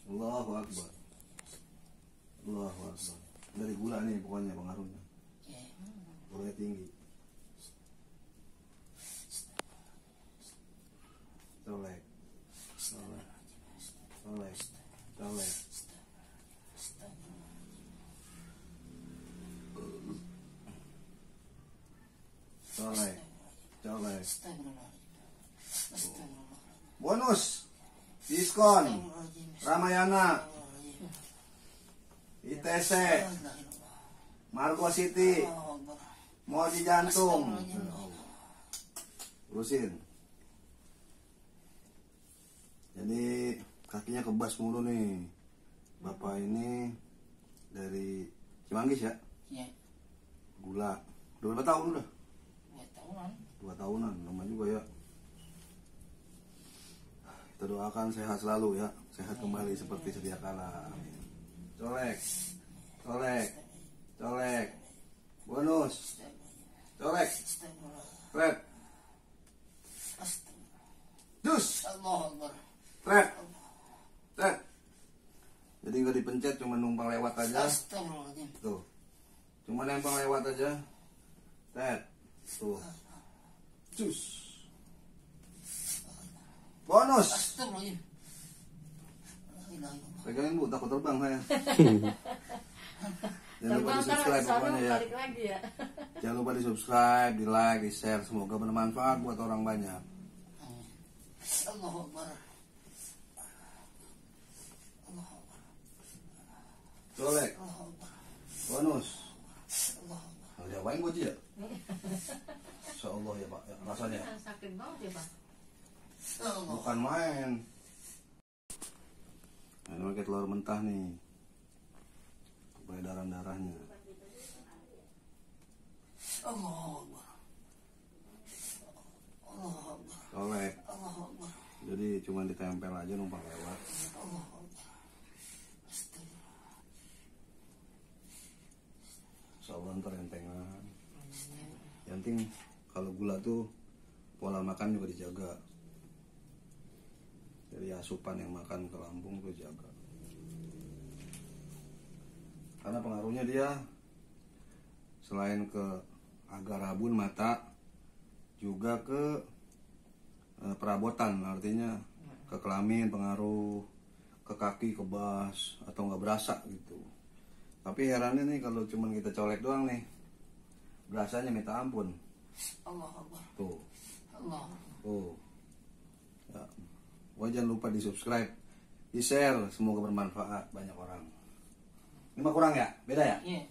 Allahu Akbar. Allahu Akbar. Dari gula nih pokoknya pengaruhnya. Gulanya tinggi. Colek. Colek. Colek. Colek. Colek. Colek. Bonus. Diskon. Ramayana. ITC. Margo City. Mau di jantung. Urusin. Jadi kakinya kebas mulu nih. Bapak ini dari Cimanggis ya? Iya. Gula. Udah berapa tahun udah? 2 tahunan. 2 tahunan, lama juga ya. Kita doakan sehat selalu ya. Sehat kembali seperti sedia kala. Amin. Colek. Colek. Colek. Bonus. Colek. Red. Dus. Red. Red. Jadi nggak dipencet, cuma numpang lewat aja. Tuh. Cuma numpang lewat aja. Red. Tuh. Jus. Bonus. Pegangin Bu, takut terbang saya. Jangan lupa di subscribe pokoknya ya. Jangan lupa di subscribe, di like, di share. Semoga bermanfaat buat orang banyak. Colek. Bonus. Kalau diapain gue ya? Insya Allah ya Pak, ya, rasanya Sakit banget ya Pak. bukan main. Nah, ini pakai telur mentah nih, peredaran darahnya. Colek. Jadi cuma ditempel aja, numpang lewat. Insya Allah ntar entengan. Yang penting kalau gula tuh pola makan juga dijaga. Jadi asupan yang makan ke lambung tuh jaga. Karena pengaruhnya dia selain ke agar rabun mata, juga ke perabotan, artinya ke kelamin pengaruh, ke kaki kebas atau nggak berasa gitu. Tapi herannya nih kalau cuman kita colek doang nih, berasanya minta ampun. Tuh. Tuh. Ya. Wah, jangan lupa di subscribe, di share, semoga bermanfaat banyak orang. Ini mah kurang ya? Beda ya? Iya.